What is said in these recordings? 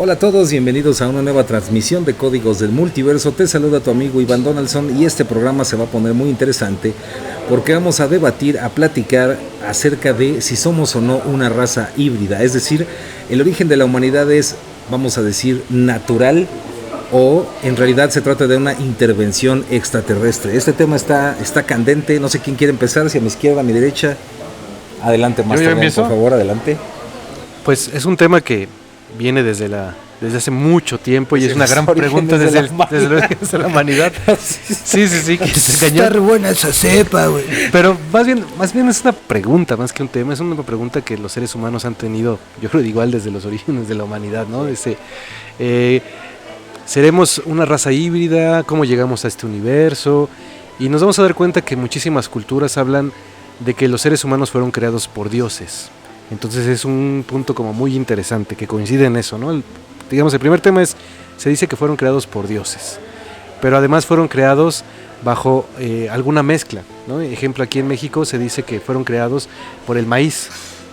Hola a todos, bienvenidos a una nueva transmisión de Códigos del Multiverso. Te saluda tu amigo Iván Donaldson y este programa se va a poner muy interesante porque vamos a debatir, a platicar acerca de si somos o no una raza híbrida. Es decir, el origen de la humanidad es, vamos a decir, natural o en realidad se trata de una intervención extraterrestre. Este tema está candente, no sé quién quiere empezar, si a mi izquierda, a mi derecha. Adelante, Master, por favor, adelante. Pues es un tema que viene desde hace mucho tiempo y es una gran pregunta desde la humanidad. Sí, que se engañó. Está re buena esa cepa, güey. Pero más bien es una pregunta, más que un tema, es una pregunta que los seres humanos han tenido, yo creo igual desde los orígenes de la humanidad, ¿no? ¿Seremos una raza híbrida? ¿Cómo llegamos a este universo? Y nos vamos a dar cuenta que muchísimas culturas hablan de que los seres humanos fueron creados por dioses. Entonces es un punto como muy interesante que coincide en eso, ¿no? El primer tema es, se dice que fueron creados por dioses, pero además fueron creados bajo alguna mezcla, ¿no? Ejemplo, aquí en México se dice que fueron creados por el maíz,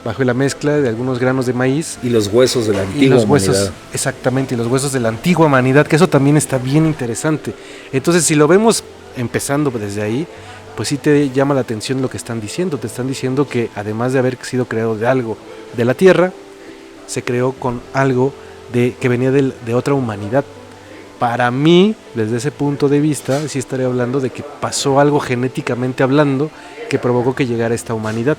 bajo la mezcla de algunos granos de maíz. Y los huesos de la antigua humanidad. Exactamente, y los huesos de la antigua humanidad, que eso también está bien interesante. Entonces, si lo vemos empezando desde ahí, pues sí te llama la atención lo que están diciendo. Te están diciendo que además de haber sido creado de algo de la Tierra, se creó con algo que venía de otra humanidad. Para mí, desde ese punto de vista, sí estaría hablando de que pasó algo genéticamente hablando que provocó que llegara esta humanidad.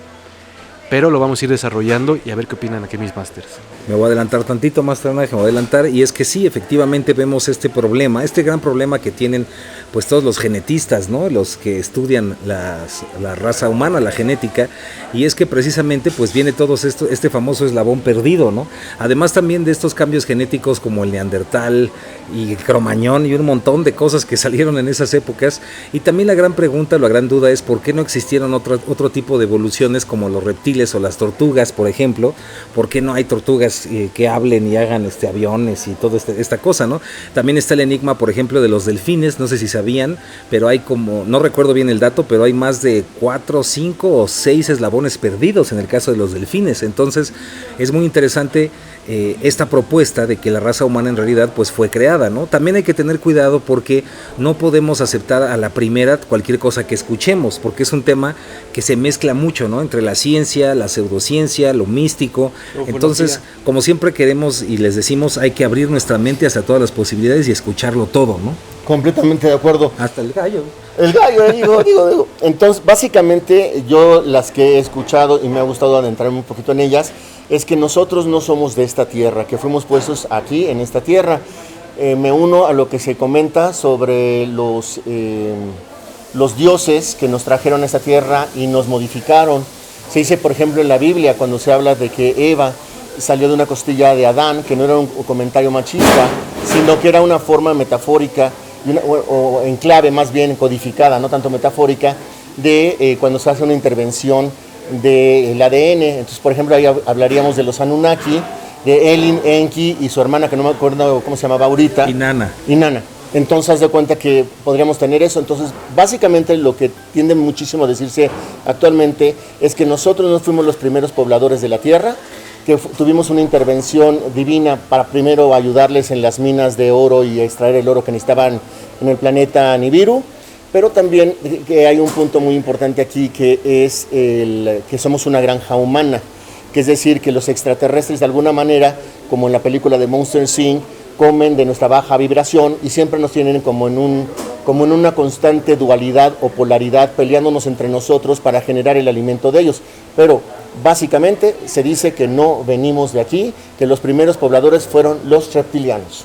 Pero lo vamos a ir desarrollando y a ver qué opinan aquí mis masters. Me voy a adelantar tantito, Master, me voy a adelantar, y es que sí, efectivamente vemos este problema, este gran problema que tienen pues todos los genetistas, ¿no? Los que estudian la raza humana, la genética, y es que precisamente pues viene todo este famoso eslabón perdido, ¿no? Además también de estos cambios genéticos como el neandertal y el cromañón y un montón de cosas que salieron en esas épocas, y también la gran pregunta, la gran duda es por qué no existieron otro tipo de evoluciones como los reptiles o las tortugas, por ejemplo. ¿Por qué no hay tortugas que hablen y hagan aviones y toda esta cosa, ¿no? También está el enigma, por ejemplo, de los delfines, no sé si sabían, pero hay como, no recuerdo bien el dato, pero hay más de 4, 5 o 6 eslabones perdidos en el caso de los delfines. Entonces es muy interesante esta propuesta de que la raza humana en realidad pues fue creada, ¿no? También hay que tener cuidado porque no podemos aceptar a la primera cualquier cosa que escuchemos, porque es un tema que se mezcla mucho, ¿no? Entre la ciencia, la pseudociencia, lo místico. Entonces, como siempre queremos y les decimos, hay que abrir nuestra mente hacia todas las posibilidades y escucharlo todo, ¿no? Completamente de acuerdo. Hasta el gallo. El gallo, digo. Entonces, básicamente, yo las que he escuchado y me ha gustado adentrarme un poquito en ellas, es que nosotros no somos de esta tierra, que fuimos puestos aquí, en esta tierra. Me uno a lo que se comenta sobre los dioses que nos trajeron a esta tierra y nos modificaron. Se dice, por ejemplo, en la Biblia, cuando se habla de que Eva salió de una costilla de Adán, que no era un comentario machista, sino que era una forma metafórica, o en clave más bien codificada, no tanto metafórica, de cuando se hace una intervención del ADN. Entonces, por ejemplo, ahí hablaríamos de los Anunnaki, de Elin, Enki y su hermana, que no me acuerdo cómo se llamaba ahorita. Inanna. Entonces, haz de cuenta que podríamos tener eso. Entonces, básicamente lo que tiende muchísimo a decirse actualmente es que nosotros no fuimos los primeros pobladores de la Tierra, que tuvimos una intervención divina para primero ayudarles en las minas de oro y extraer el oro que necesitaban en el planeta Nibiru, pero también que hay un punto muy importante aquí, que es que somos una granja humana, que es decir, que los extraterrestres de alguna manera, como en la película de Monster Inc., comen de nuestra baja vibración y siempre nos tienen como en una constante dualidad o polaridad, peleándonos entre nosotros para generar el alimento de ellos. Pero básicamente se dice que no venimos de aquí, que los primeros pobladores fueron los reptilianos.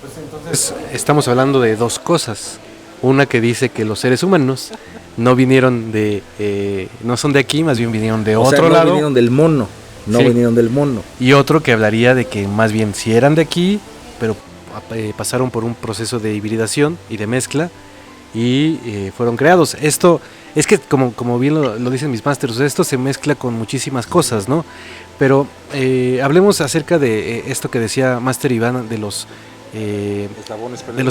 Pues entonces estamos hablando de dos cosas. Una que dice que los seres humanos no vinieron no son de aquí, más bien vinieron de otro lado. No vinieron del mono. No vinieron del mono. Y otro que hablaría de que más bien sí eran de aquí, pero pasaron por un proceso de hibridación y de mezcla y fueron creados. Esto es que, como bien lo dicen mis masters, esto se mezcla con muchísimas cosas, ¿no? Pero hablemos acerca de esto que decía Master Iván de los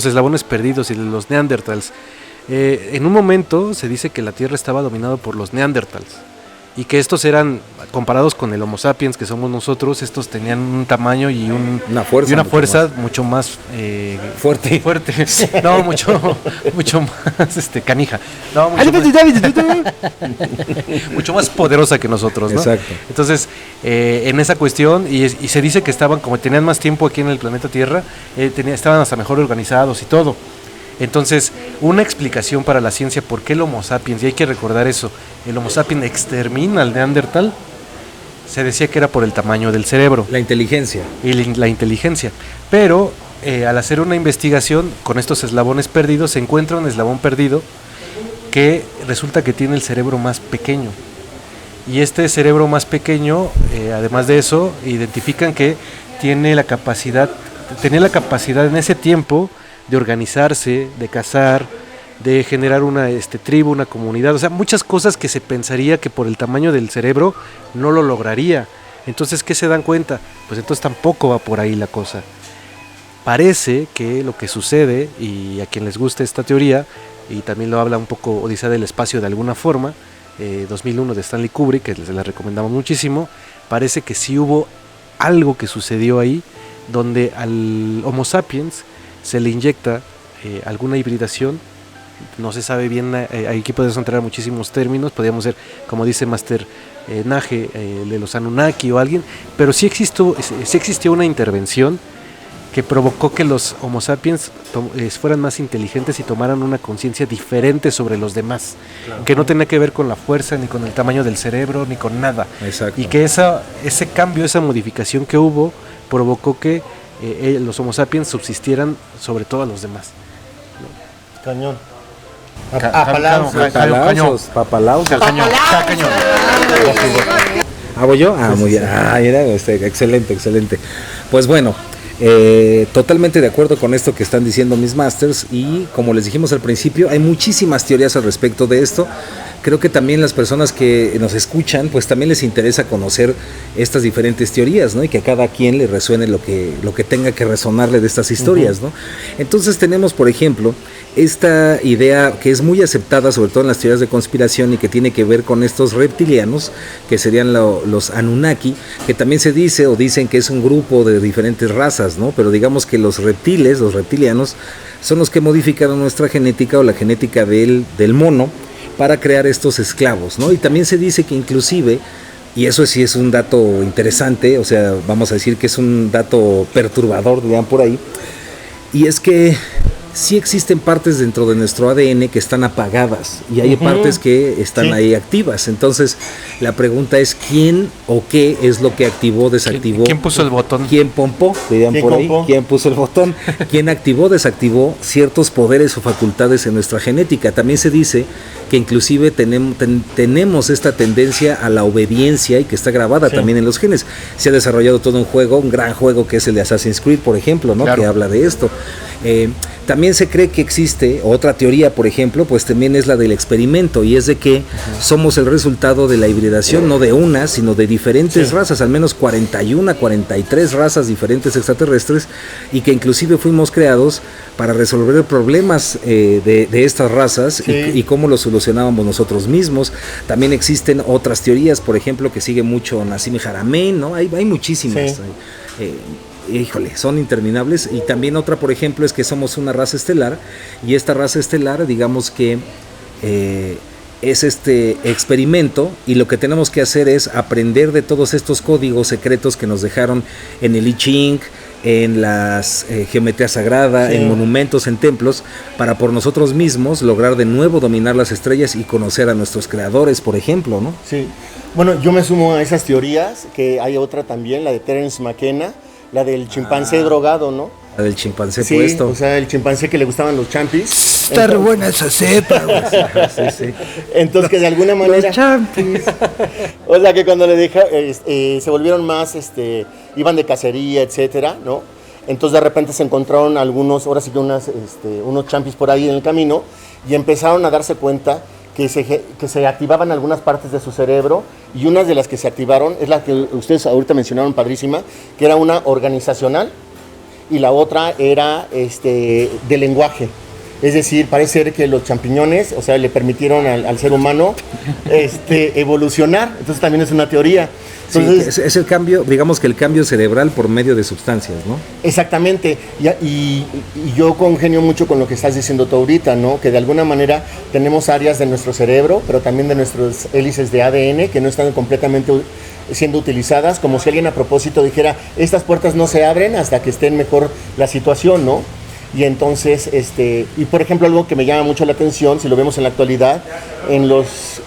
eslabones perdidos y de los neandertals. En un momento se dice que la Tierra estaba dominada por los neandertals. y que estos eran, comparados con el Homo sapiens que somos nosotros, estos tenían un tamaño y una fuerza mucho más fuerte. No, mucho más canija. No, mucho más poderosa que nosotros, ¿no? Exacto. Entonces, en esa cuestión, y se dice que estaban, como tenían más tiempo aquí en el planeta Tierra, estaban hasta mejor organizados y todo. Entonces, una explicación para la ciencia por qué el Homo sapiens, y hay que recordar eso, el Homo sapiens extermina al Neandertal, se decía que era por el tamaño del cerebro. La inteligencia. Y la inteligencia. Pero al hacer una investigación con estos eslabones perdidos, se encuentra un eslabón perdido que resulta que tiene el cerebro más pequeño. Y este cerebro más pequeño, además de eso, identifican que tenía la capacidad en ese tiempo de organizarse, de cazar, de generar una tribu, una comunidad, o sea, muchas cosas que se pensaría que por el tamaño del cerebro no lo lograría. Entonces, ¿qué se dan cuenta? Pues entonces tampoco va por ahí la cosa. Parece que lo que sucede, y a quien les guste esta teoría, y también lo habla un poco Odisea del Espacio de alguna forma, 2001 de Stanley Kubrick, que les la recomendamos muchísimo, parece que sí hubo algo que sucedió ahí, donde al Homo sapiens se le inyecta alguna hibridación, no se sabe bien, aquí podemos entrar a muchísimos términos, podríamos ser, como dice Master Nage, de los Anunnaki o alguien, pero sí existió una intervención que provocó que los Homo sapiens fueran más inteligentes y tomaran una conciencia diferente sobre los demás, claro, que no tenía que ver con la fuerza, ni con el tamaño del cerebro, ni con nada. Exacto. Y que ese cambio, esa modificación que hubo, provocó que los Homo sapiens subsistieran sobre todo a los demás. Cañón. Cañón. ¿Hago yo? Muy bien. Excelente. Pues bueno, totalmente de acuerdo con esto que están diciendo mis masters, y como les dijimos al principio, hay muchísimas teorías al respecto de esto. Creo que también las personas que nos escuchan, pues también les interesa conocer estas diferentes teorías, ¿no? Y que a cada quien le resuene lo que tenga que resonarle de estas historias, ¿no? Entonces tenemos, por ejemplo, esta idea que es muy aceptada, sobre todo en las teorías de conspiración, y que tiene que ver con estos reptilianos, que serían los Anunnaki, que también se dice o dicen que es un grupo de diferentes razas, ¿no? Pero digamos que los reptilianos, son los que modificaron nuestra genética o la genética del mono, para crear estos esclavos, ¿no? Y también se dice que inclusive, y eso sí es un dato interesante, o sea, vamos a decir que es un dato perturbador, dirían por ahí, y es que sí existen partes dentro de nuestro ADN que están apagadas, y hay partes que están ahí activas. Entonces, la pregunta es quién o qué es lo que activó, desactivó. ¿Quién puso el botón? ¿Quién pompó? Dirían por ahí. ¿Quién puso el botón? ¿Quién activó, desactivó ciertos poderes o facultades en nuestra genética? También se dice que inclusive tenemos esta tendencia a la obediencia, y que está grabada también en los genes. Se ha desarrollado todo un gran juego que es el de Assassin's Creed, por ejemplo, ¿no? Claro. Que habla de esto. También se cree que existe otra teoría, por ejemplo, pues también es la del experimento, y es de que somos el resultado de la hibridación, no de una, sino de diferentes razas, al menos 41, 43 razas diferentes extraterrestres, y que inclusive fuimos creados para resolver problemas de estas razas, y cómo los solucionábamos nosotros mismos. También existen otras teorías, por ejemplo, que sigue mucho Nassim Haramein, ¿no? Hay muchísimas. Híjole, son interminables. Y también otra, por ejemplo, es que somos una raza estelar, y esta raza estelar, digamos que es este experimento, y lo que tenemos que hacer es aprender de todos estos códigos secretos que nos dejaron en el I Ching, en las geometría sagrada, en monumentos, en templos, para por nosotros mismos lograr de nuevo dominar las estrellas y conocer a nuestros creadores, por ejemplo, ¿no? Sí. Bueno, yo me sumo a esas teorías, que hay otra también, la de Terence McKenna, la del chimpancé drogado, ¿no? La del chimpancé puesto. O sea, el chimpancé que le gustaban los champis. Está re buena esa cepa, güey. Sí. Entonces, que de alguna manera... Los champis. O sea, que cuando le deja, se volvieron más, iban de cacería, etcétera, ¿no? Entonces, de repente se encontraron ahora sí que unos champis por ahí en el camino, y empezaron a darse cuenta que se activaban algunas partes de su cerebro, y una de las que se activaron es la que ustedes ahorita mencionaron, padrísima, que era una organizacional, y la otra era de lenguaje. Es decir, parece ser que los champiñones, o sea, le permitieron al ser humano evolucionar. Entonces también es una teoría. Entonces, sí, es el cambio, digamos que el cambio cerebral por medio de sustancias, ¿no? Exactamente. Y yo congenio mucho con lo que estás diciendo tú ahorita, ¿no? Que de alguna manera tenemos áreas de nuestro cerebro, pero también de nuestros hélices de ADN que no están completamente siendo utilizadas, como si alguien a propósito dijera, estas puertas no se abren hasta que estén mejor la situación, ¿no? Y entonces, y por ejemplo, algo que me llama mucho la atención, si lo vemos en la actualidad, en los,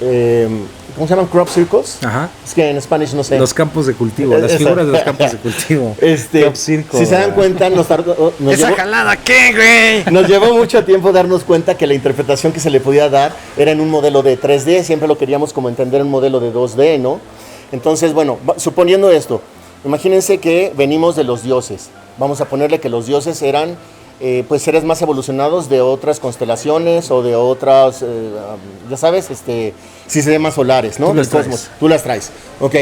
¿cómo se llaman? Crop circles. Ajá. Es que en Spanish no sé. Los campos de cultivo, las figuras de los campos de cultivo. Crop circle, si se dan cuenta, ¿Esa jalada qué, güey? Nos llevó mucho tiempo darnos cuenta que la interpretación que se le podía dar era en un modelo de 3D, siempre lo queríamos como entender en un modelo de 2D, ¿no? Entonces, bueno, suponiendo esto, imagínense que venimos de los dioses. Vamos a ponerle que los dioses eran pues seres más evolucionados de otras constelaciones o de otras, ya sabes, sistemas solares, ¿no? Tú las Del cosmos. Tú las traes, ok.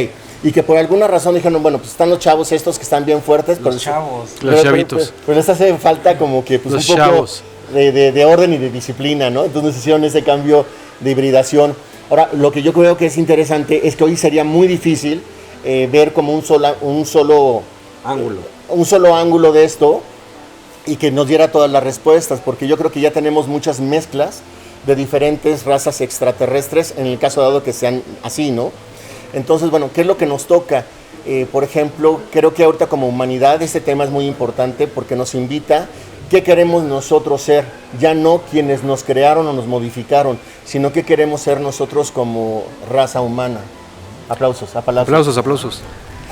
Y que por alguna razón dijeron, bueno, pues están los chavos estos que están bien fuertes. Los chavitos. Pero les hace falta como que pues, los un poco chavos. De orden y de disciplina, ¿no? Entonces hicieron ese cambio de hibridación. Ahora, lo que yo creo que es interesante es que hoy sería muy difícil ver como un solo ángulo de esto y que nos diera todas las respuestas, porque yo creo que ya tenemos muchas mezclas de diferentes razas extraterrestres, en el caso dado que sean así, ¿no? Entonces, bueno, ¿qué es lo que nos toca? Por ejemplo, creo que ahorita como humanidad este tema es muy importante porque nos invita qué queremos nosotros ser, ya no quienes nos crearon o nos modificaron, sino qué queremos ser nosotros como raza humana. Aplausos, aplausos. Aplausos.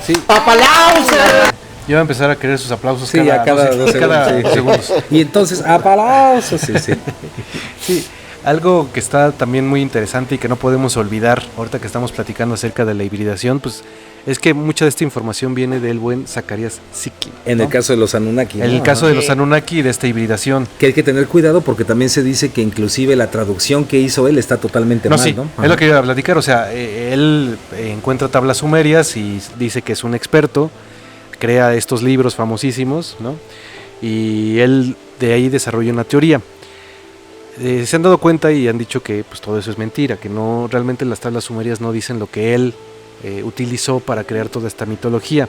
Sí. ¡Aplausos! Yo voy a empezar a querer sus aplausos sí, cada 2 segundos. Y entonces, aplausos, sí. Sí, algo que está también muy interesante y que no podemos olvidar, ahorita que estamos platicando acerca de la hibridación, pues es que mucha de esta información viene del buen Zacarías Sitchin, ¿no? En el caso de los Anunnaki. En el caso de los Anunnaki y de esta hibridación. Que hay que tener cuidado porque también se dice que inclusive la traducción que hizo él está totalmente mal, Sí, ¿no? Es lo que iba a platicar, o sea, él encuentra tablas sumerias y dice que es un experto, crea estos libros famosísimos, ¿no? Y él de ahí desarrolla una teoría. Se han dado cuenta y han dicho que pues todo eso es mentira, que no realmente las tablas sumerias no dicen lo que él utilizó para crear toda esta mitología.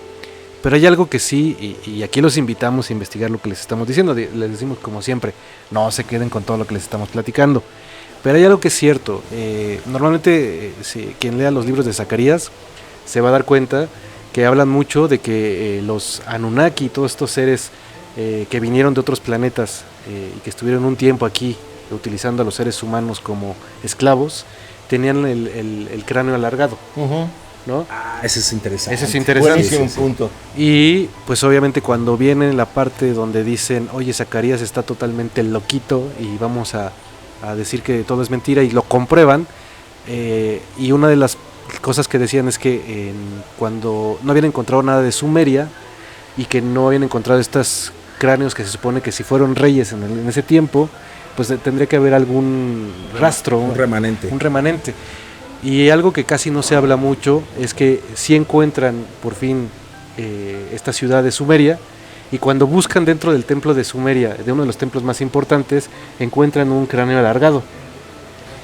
Pero hay algo que sí, y aquí los invitamos a investigar lo que les estamos diciendo. Les decimos como siempre, no se queden con todo lo que les estamos platicando. Pero hay algo que es cierto. Normalmente quien lea los libros de Zacarías se va a dar cuenta que hablan mucho de que los Anunnaki, todos estos seres que vinieron de otros planetas y que estuvieron un tiempo aquí utilizando a los seres humanos como esclavos, tenían el cráneo alargado, ¿no? Ah, ese es interesante. Ese es interesante. Buenísimo punto. Y pues obviamente cuando viene la parte donde dicen, oye, Zacarías está totalmente loquito y vamos a decir que todo es mentira, y lo comprueban, y una de las cosas que decían es que cuando no habían encontrado nada de Sumeria y que no habían encontrado estos cráneos que se supone que si fueron reyes en ese tiempo, pues tendría que haber algún rastro, un remanente. Y algo que casi no se habla mucho es que sí encuentran por fin esta ciudad de Sumeria, y cuando buscan dentro del templo de Sumeria, de uno de los templos más importantes, encuentran un cráneo alargado.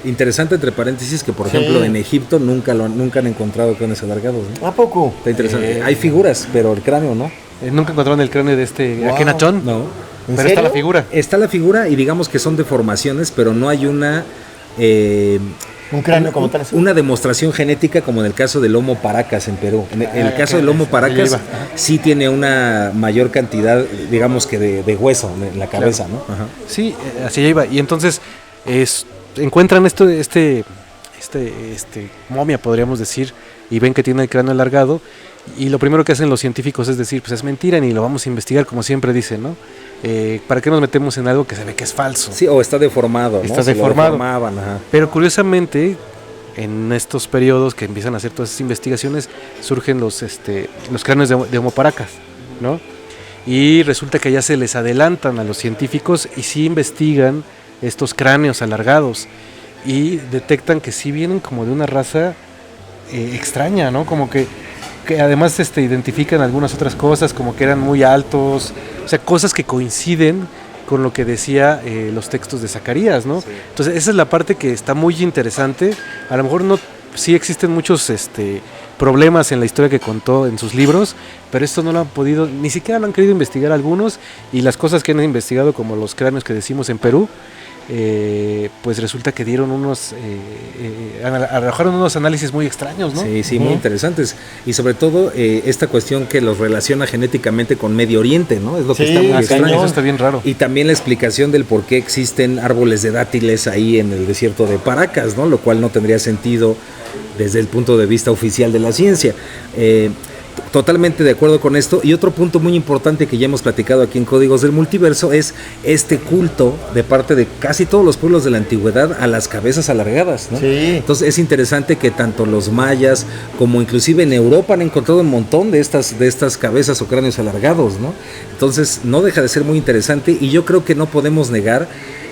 Interesante, entre paréntesis, que por ejemplo en Egipto nunca han encontrado cráneos alargados, ¿no? ¿A poco? Está interesante. Hay figuras, pero el cráneo no. Nunca encontraron el cráneo de Akenatón. No. Pero está la figura. Está la figura y digamos que son deformaciones, pero no hay una... un cráneo como tal. Una demostración genética como en el caso del Homo paracas en Perú. En el caso del Homo paracas sí tiene una mayor cantidad, digamos que de hueso en la cabeza, claro, ¿no? Ajá. Sí, así iba. Y entonces encuentran momia, podríamos decir, y ven que tiene el cráneo alargado, y lo primero que hacen los científicos es decir, pues es mentira, ni lo vamos a investigar, como siempre dicen, ¿no? ¿Para qué nos metemos en algo que se ve que es falso? Sí, o está deformado, ¿no? Está deformado. Ajá. Pero curiosamente, en estos periodos que empiezan a hacer todas esas investigaciones, surgen los cráneos de Homo paracas, ¿no? Y resulta que ya se les adelantan a los científicos y sí investigan estos cráneos alargados y detectan que sí vienen como de una raza extraña, ¿no? Como que además identifican algunas otras cosas, como que eran muy altos, o sea, cosas que coinciden con lo que decía los textos de Zacarías, ¿no? Sí. Entonces esa es la parte que está muy interesante. A lo mejor no, sí existen muchos problemas en la historia que contó en sus libros, pero esto no lo han podido, ni siquiera lo han querido investigar algunos, y las cosas que han investigado, como los cráneos que decimos en Perú, pues resulta que dieron arrojaron unos análisis muy extraños, ¿no? Sí, sí, muy interesantes. Y sobre todo esta cuestión que los relaciona genéticamente con Medio Oriente, ¿no? Es lo que Sí, está muy cañón. extraño. Eso está bien raro. Y también la explicación del por qué existen árboles de dátiles ahí en el desierto de Paracas, ¿no? Lo cual no tendría sentido desde el punto de vista oficial de la ciencia. Totalmente de acuerdo con esto. Y otro punto muy importante que ya hemos platicado aquí en Códigos del Multiverso es este culto de parte de casi todos los pueblos de la antigüedad a las cabezas alargadas, ¿no? Sí. Entonces es interesante que tanto los mayas como inclusive en Europa han encontrado un montón de estas cabezas o cráneos alargados, ¿no? Entonces no deja de ser muy interesante, y yo creo que no podemos negar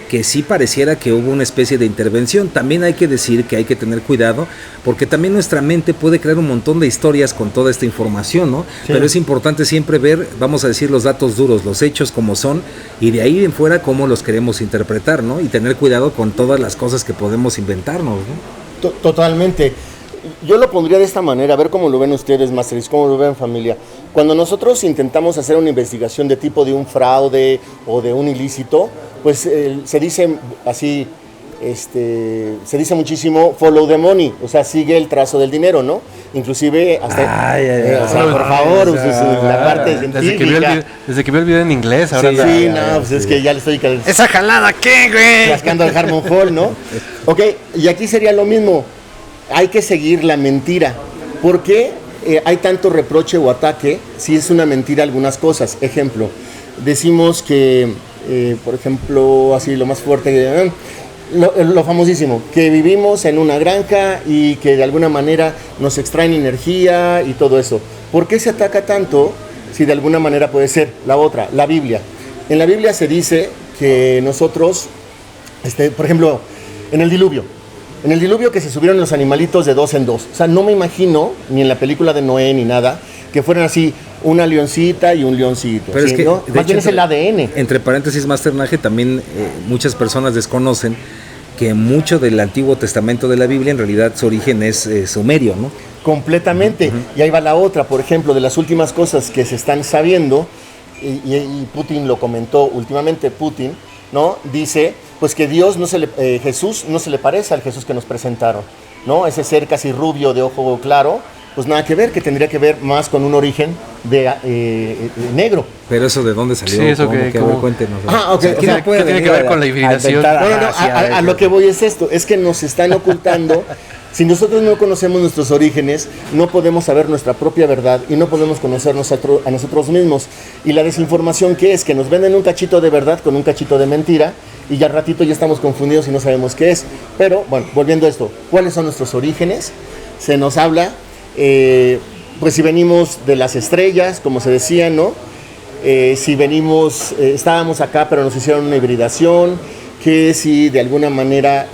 que sí pareciera que hubo una especie de intervención. También hay que decir que hay que tener cuidado, porque también nuestra mente puede crear un montón de historias con toda esta información, ¿no? Sí. Pero es importante siempre ver, vamos a decir, los datos duros, los hechos como son, y de ahí en fuera cómo los queremos interpretar, ¿no? Y tener cuidado con todas las cosas que podemos inventarnos, ¿no? Totalmente. Yo lo pondría de esta manera, a ver cómo lo ven ustedes, Masteris, cómo lo ven, familia. Cuando nosotros intentamos hacer una investigación de tipo de un fraude o de un ilícito, pues se dice así, se dice muchísimo follow the money, o sea, sigue el trazo del dinero, ¿no? Inclusive hasta, o sea, por favor, la parte científica. Desde que vi el video en inglés, ahora Sí, pues es que ya le estoy ¿esa jalada qué, güey? rascando al Harmon Hall, ¿no? Ok, y aquí sería lo mismo. Hay que seguir la mentira. ¿Por qué hay tanto reproche o ataque si es una mentira algunas cosas? Ejemplo, decimos que, por ejemplo, así lo más fuerte, lo famosísimo, que vivimos en una granja y que de alguna manera nos extraen energía y todo eso. ¿Por qué se ataca tanto si de alguna manera puede ser? La otra, la Biblia. En la Biblia se dice que nosotros, por ejemplo, en el diluvio que se subieron los animalitos de 2 en 2. O sea, no me imagino, ni en la película de Noé ni nada, que fueran así una leoncita y un leoncito. Pero ¿sí? es que, ¿no? Más bien es el ADN. Entre paréntesis, Masternaje, también muchas personas desconocen que mucho del Antiguo Testamento de la Biblia en realidad su origen es sumerio, ¿no? Completamente. Y ahí va la otra, por ejemplo, de las últimas cosas que se están sabiendo, y Putin lo comentó últimamente, Putin, ¿no? Dice pues que Jesús no se le parece al Jesús que nos presentaron, ¿no? Ese ser casi rubio de ojo claro, pues nada que ver, que tendría que ver más con un origen de negro. Pero eso de dónde salió, sí, eso ¿cómo? que A ver, cuéntenos. Ah, ok. O sea, ¿quién O sea, puede ¿qué tiene venir que ver con la hibridación? A lo que voy es esto, es que nos están ocultando. Si nosotros no conocemos nuestros orígenes, no podemos saber nuestra propia verdad y no podemos conocernos a nosotros mismos. Y la desinformación, ¿qué es? Que nos venden un cachito de verdad con un cachito de mentira y ya al ratito ya estamos confundidos y no sabemos qué es. Pero, bueno, volviendo a esto, ¿cuáles son nuestros orígenes? Se nos habla, pues si venimos de las estrellas, como se decía, ¿no? Si venimos, estábamos acá pero nos hicieron una hibridación, que si de alguna manera,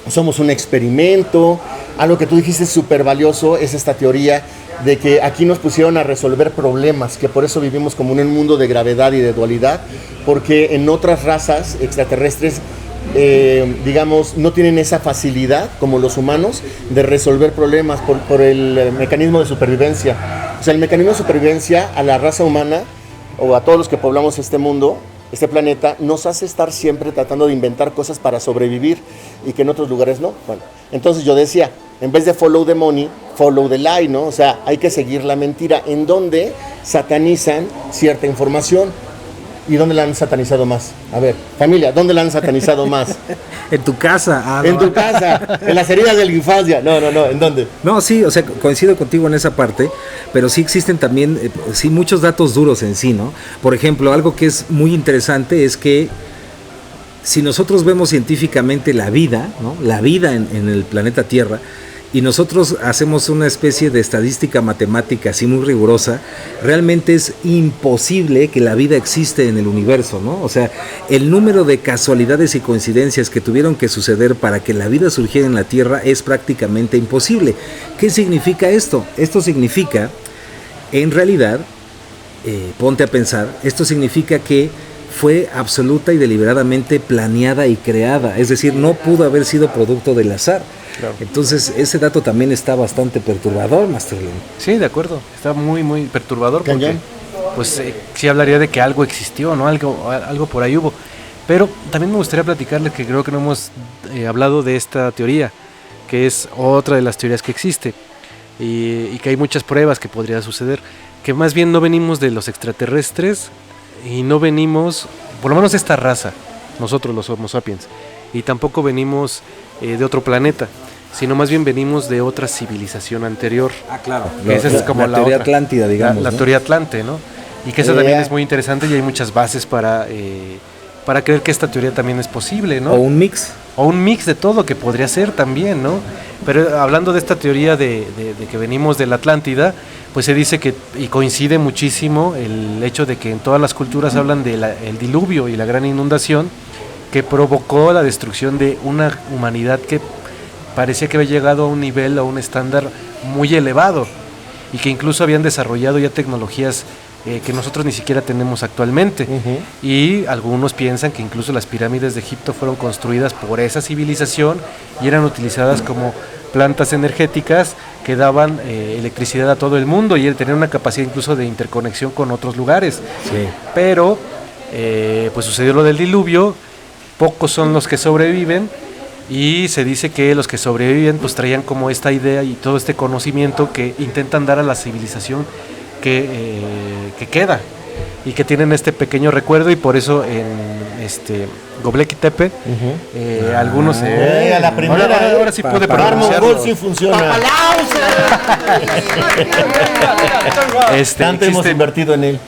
somos un experimento. Algo que tú dijiste súper valioso es esta teoría de que aquí nos pusieron a resolver problemas, que por eso vivimos como en un mundo de gravedad y de dualidad, porque en otras razas extraterrestres, digamos, no tienen esa facilidad como los humanos de resolver problemas por el mecanismo de supervivencia. O sea, el mecanismo de supervivencia a la raza humana o a todos los que poblamos este mundo, este planeta, nos hace estar siempre tratando de inventar cosas para sobrevivir y que en otros lugares no. Bueno, entonces yo decía, en vez de follow the money, follow the lie, ¿no? O sea, hay que seguir la mentira, en donde satanizan cierta información. ¿Y dónde la han satanizado más? A ver, familia, ¿dónde la han satanizado más? En tu casa. En tu casa, en las heridas de la infancia. No, ¿en dónde? No, sí, o sea, coincido contigo en esa parte, pero sí existen también, sí, muchos datos duros en sí, ¿no? Por ejemplo, algo que es muy interesante es que si nosotros vemos científicamente la vida, ¿no? La vida en el planeta Tierra, y nosotros hacemos una especie de estadística matemática así muy rigurosa, realmente es imposible que la vida existe en el universo, ¿no? O sea, el número de casualidades y coincidencias que tuvieron que suceder para que la vida surgiera en la Tierra es prácticamente imposible. ¿Qué significa esto? Esto significa, en realidad, ponte a pensar, esto significa que fue absoluta y deliberadamente planeada y creada, es decir, no pudo haber sido producto del azar. Claro. Entonces ese dato también está bastante perturbador, Master Lean. Sí, de acuerdo, está muy muy perturbador porque pues sí hablaría de que algo existió, ¿no? Algo por ahí hubo. Pero también me gustaría platicarles que creo que no hemos hablado de esta teoría, que es otra de las teorías que existe y que hay muchas pruebas que podría suceder, que más bien no venimos de los extraterrestres y no venimos, por lo menos esta raza, nosotros los Homo sapiens, y tampoco venimos de otro planeta, sino más bien venimos de otra civilización anterior. Ah, claro. Esa es como la teoría atlántida, digamos. La teoría atlante, ¿no? Y que esa también es muy interesante y hay muchas bases para creer que esta teoría también es posible, ¿no? O un mix. O un mix de todo, que podría ser también, ¿no? Pero hablando de esta teoría de que venimos de la Atlántida, pues se dice que, y coincide muchísimo el hecho de que en todas las culturas hablan del diluvio y la gran inundación que provocó la destrucción de una humanidad que parecía que había llegado a un nivel, a un estándar muy elevado y que incluso habían desarrollado ya tecnologías que nosotros ni siquiera tenemos actualmente. Y algunos piensan que incluso las pirámides de Egipto fueron construidas por esa civilización y eran utilizadas como plantas energéticas que daban electricidad a todo el mundo y tenían una capacidad incluso de interconexión con otros lugares. Sí. Pero pues sucedió lo del diluvio, pocos son los que sobreviven y se dice que los que sobreviven pues traían como esta idea y todo este conocimiento que intentan dar a la civilización que queda y que tienen este pequeño recuerdo y por eso en Göbekli Tepe algunos a la primera ahora sí pude pronunciarlo. Sí funciona. Tanto hemos invertido en él.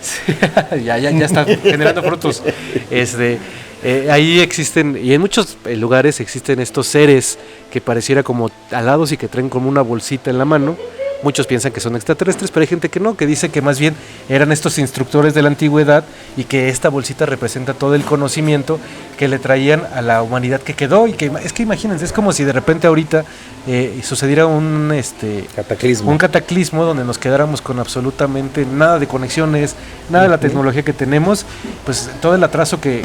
ya está generando frutos. Ahí existen, y en muchos lugares existen estos seres que pareciera como alados y que traen como una bolsita en la mano. Muchos piensan que son extraterrestres, pero hay gente que no, que dice que más bien eran estos instructores de la antigüedad y que esta bolsita representa todo el conocimiento que le traían a la humanidad que quedó. Y que es que imagínense, es como si de repente ahorita sucediera un cataclismo donde nos quedáramos con absolutamente nada de conexiones, nada de la tecnología que tenemos, pues todo el atraso que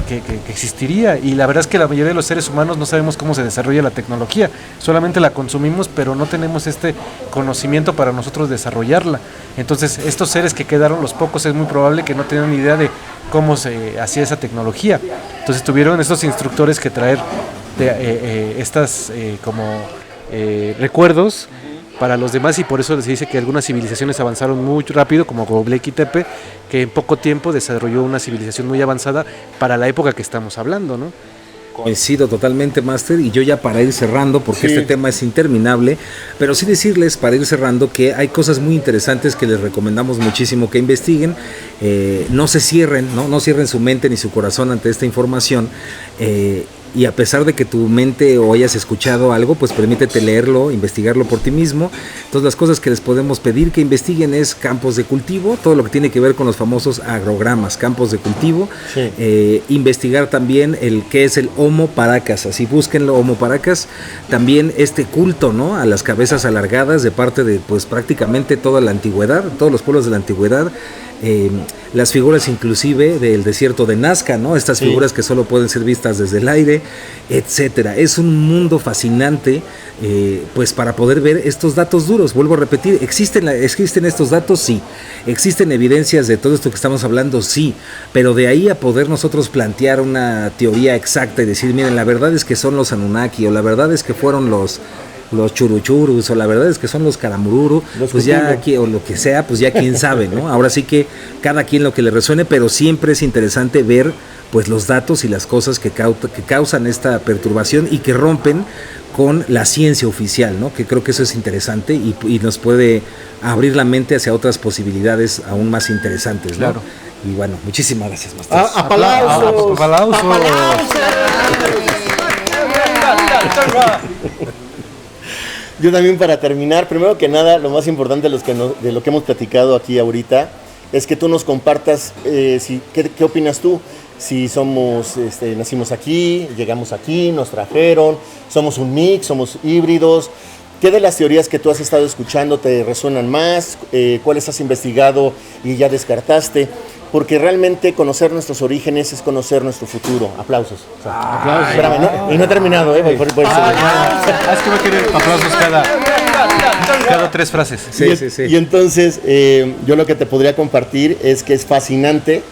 existiría. Y la verdad es que la mayoría de los seres humanos no sabemos cómo se desarrolla la tecnología, solamente la consumimos, pero no tenemos este conocimiento para nosotros desarrollarla. Entonces estos seres que quedaron, los pocos, es muy probable que no tenían ni idea de cómo se hacía esa tecnología. Entonces tuvieron estos instructores que traer estas recuerdos para los demás, y por eso se dice que algunas civilizaciones avanzaron muy rápido, como Göbekli Tepe, que en poco tiempo desarrolló una civilización muy avanzada para la época que estamos hablando, ¿no? Coincido totalmente, Master, y yo ya para ir cerrando, porque este tema es interminable, pero sí decirles para ir cerrando que hay cosas muy interesantes que les recomendamos muchísimo que investiguen. No se cierren, no cierren su mente ni su corazón ante esta información, y a pesar de que tu mente o hayas escuchado algo, pues permítete leerlo, investigarlo por ti mismo. Entonces las cosas que les podemos pedir que investiguen es campos de cultivo, todo lo que tiene que ver con los famosos agrogramas, campos de cultivo. Investigar también qué es el Homo paracas, así búsquenlo, Homo paracas. También este culto, ¿no?, a las cabezas alargadas de parte de pues prácticamente toda la antigüedad, todos los pueblos de la antigüedad. Las figuras inclusive del desierto de Nazca, ¿no? Estas figuras que solo pueden ser vistas desde el aire, etcétera. Es un mundo fascinante, pues para poder ver estos datos duros. Vuelvo a repetir, ¿existen estos datos? Sí. ¿Existen evidencias de todo esto que estamos hablando? Sí. Pero de ahí a poder nosotros plantear una teoría exacta y decir, miren, la verdad es que son los Anunnaki, o la verdad es que fueron los churuchurus, o la verdad es que son los caramururu, pues ya aquí, o lo que sea, pues ya quién sabe, ¿no? Ahora sí que cada quien lo que le resuene, pero siempre es interesante ver pues los datos y las cosas que causan esta perturbación y que rompen con la ciencia oficial, ¿no? Que creo que eso es interesante y nos puede abrir la mente hacia otras posibilidades aún más interesantes, ¿no? Claro. Y bueno, muchísimas gracias, Master. ¡Aplausos! Yo también, para terminar, primero que nada, lo más importante de lo que hemos platicado aquí ahorita es que tú nos compartas qué opinas tú. Si somos, nacimos aquí, llegamos aquí, nos trajeron, somos un mix, somos híbridos. ¿Qué de las teorías que tú has estado escuchando te resuenan más? ¿Cuáles has investigado y ya descartaste? Porque realmente conocer nuestros orígenes es conocer nuestro futuro. Aplausos. Aplausos. Espérame, y no he terminado, es que voy a querer aplausos cada 3 frases. Y entonces, yo lo que te podría compartir es que es fascinante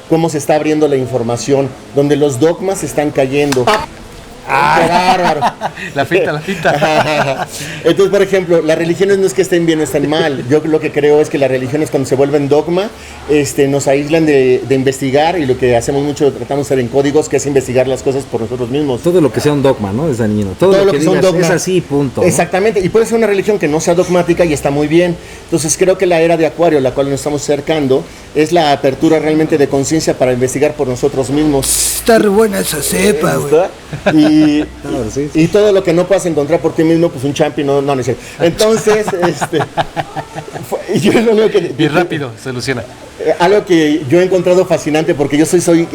cómo se está abriendo la información, donde los dogmas están cayendo. ¡Qué bárbaro! La finta. Entonces, por ejemplo, las religiones no es que estén bien o estén mal. Yo lo que creo es que las religiones, cuando se vuelven dogma, nos aíslan de investigar, y lo que hacemos mucho, tratamos de hacer en códigos, que es investigar las cosas por nosotros mismos. Todo lo que sea un dogma, ¿no? Desde niño. Todo lo que sea un dogma es así, punto. Exactamente, ¿no? Y puede ser una religión que no sea dogmática y está muy bien. Entonces, creo que la era de Acuario, la cual nos estamos acercando, es la apertura realmente de conciencia para investigar por nosotros mismos. Está re buena esa cepa, güey. Y todo lo que no puedas encontrar por ti mismo, pues un champi no es cierto. Entonces, yo lo que... Y rápido, soluciona. Algo que yo he encontrado fascinante, porque yo soy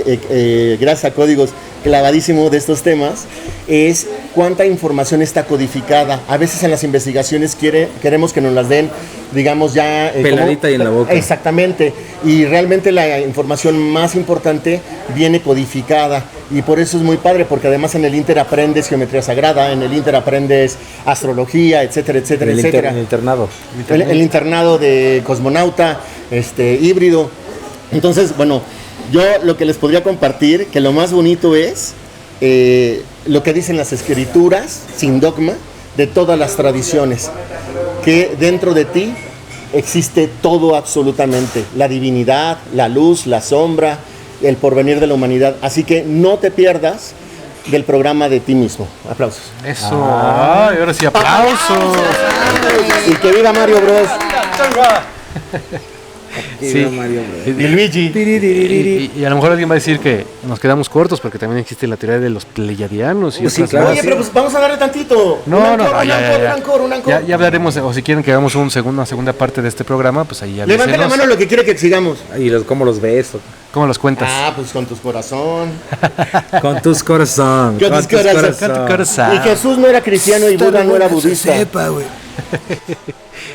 gracias a códigos, clavadísimo de estos temas, es cuánta información está codificada. A veces en las investigaciones queremos que nos las den, digamos, ya... peladita y en la boca. Exactamente. Y realmente la información más importante viene codificada. Y por eso es muy padre, porque además en el Inter aprendes geometría sagrada, en el Inter aprendes astrología, etcétera, etcétera, etcétera. El internado. El internado de cosmonauta, híbrido. Entonces, bueno, yo lo que les podría compartir, que lo más bonito es lo que dicen las escrituras, sin dogma, de todas las tradiciones, que dentro de ti existe todo absolutamente, la divinidad, la luz, la sombra, el porvenir de la humanidad. Así que no te pierdas del programa de ti mismo. Aplausos. Eso. Ay, ahora sí, aplausos. Y que viva Mario Bros. Sí. Y Luigi. Y a lo mejor alguien va a decir que nos quedamos cortos, porque también existe la teoría de los pleyadianos y otras claro. Oye, pero pues vamos a darle tantito. No, un ancor. Ya hablaremos, o si quieren que hagamos una segunda parte de este programa, pues ahí ya Levante la mano lo que quiere que sigamos. ¿Y cómo los ves? ¿Cómo los cuentas? Pues con tu corazón. Con tus corazón. Con tu corazón. Y Jesús no era cristiano y Buda no era budista. Sepa, güey.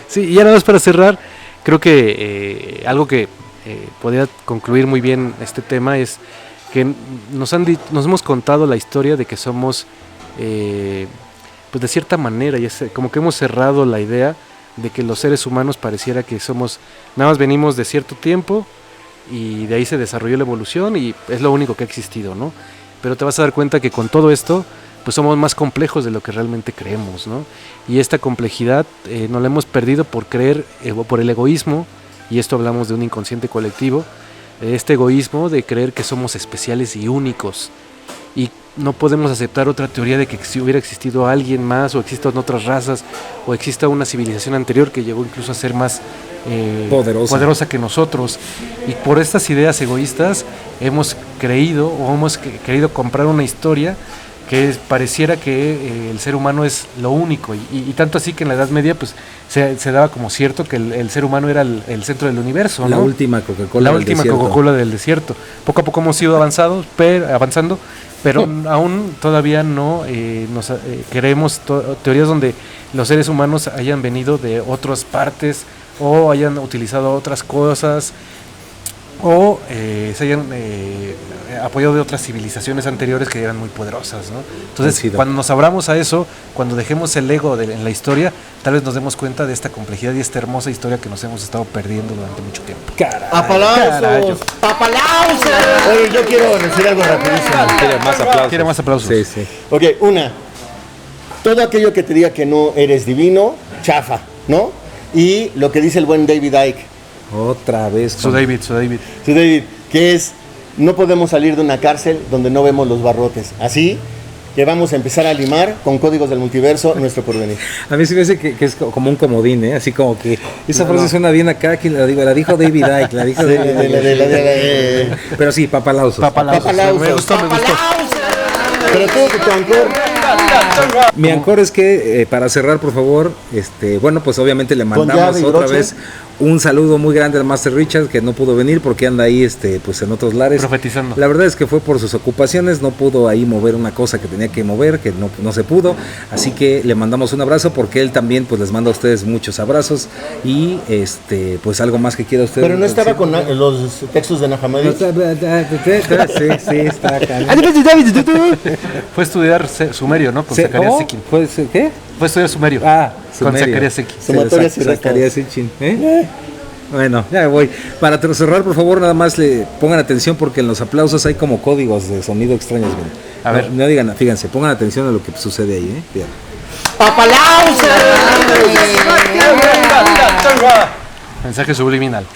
Sí, y ya nada más para cerrar, creo que algo que podría concluir muy bien este tema es que nos hemos contado la historia de que somos, pues de cierta manera, y es como que hemos cerrado la idea de que los seres humanos pareciera que somos, nada más venimos de cierto tiempo y de ahí se desarrolló la evolución y es lo único que ha existido, ¿no? Pero te vas a dar cuenta que con todo esto, pues somos más complejos de lo que realmente creemos, ¿no? Y esta complejidad nos la hemos perdido por creer, por el egoísmo, y esto hablamos de un inconsciente colectivo, este egoísmo de creer que somos especiales y únicos, y no podemos aceptar otra teoría de que si hubiera existido alguien más, o existan otras razas, o exista una civilización anterior que llegó incluso a ser más poderosa que nosotros. Y por estas ideas egoístas hemos creído, o hemos querido comprar una historia que pareciera que el ser humano es lo único, y tanto así que en la Edad Media pues se daba como cierto que el ser humano era el centro del universo, ¿no? La última Coca-Cola del desierto. Poco a poco hemos ido avanzando, pero aún todavía no queremos teorías donde los seres humanos hayan venido de otras partes o hayan utilizado otras cosas o se hayan apoyado de otras civilizaciones anteriores que eran muy poderosas, ¿no? Entonces, cuando nos abramos a eso, cuando dejemos el ego en la historia, tal vez nos demos cuenta de esta complejidad y esta hermosa historia que nos hemos estado perdiendo durante mucho tiempo. ¡Aplausos! ¡Aplausos! Oye, yo quiero decir algo rapidísimo. ¿Quiere más aplausos? Sí. Ok, todo aquello que te diga que no eres divino, chafa, ¿no? Y lo que dice el buen David Icke. Otra vez. Su David, que es, no podemos salir de una cárcel donde no vemos los barrotes. Así que vamos a empezar a limar con códigos del multiverso nuestro porvenir. A mí sí me parece que es como un comodín, ¿eh? Así como que esa frase suena bien acá, que la dijo David Icke, Pero sí, papalausos. Me gustó. Pero tú, tu ancor. Mi ancor es que, para cerrar, por favor, bueno, pues obviamente le mandamos otra vez Un saludo muy grande al Master Richard, que no pudo venir porque anda ahí pues en otros lares. Profetizando. La verdad es que fue por sus ocupaciones, no pudo ahí mover una cosa que tenía que mover, que no se pudo. Así que le mandamos un abrazo porque él también pues les manda a ustedes muchos abrazos y pues algo más que quiera usted. Pero no estaba con los textos de Nahamadi. Sí, está acá. Fue a estudiar sumerio, ¿no? Con Zacarías Sitchin. ¿Qué? Fue a estudiar sumerio. Con Zacarías Sitchin. Sumatorias y restas. Zacarías Sitchin, Bueno, ya voy. Para cerrar, por favor, nada más le pongan atención porque en los aplausos hay como códigos de sonido extraños. Miren. A ver. No digan, fíjense, pongan atención a lo que sucede ahí, Bien. ¡Aplausos! Mensaje subliminal.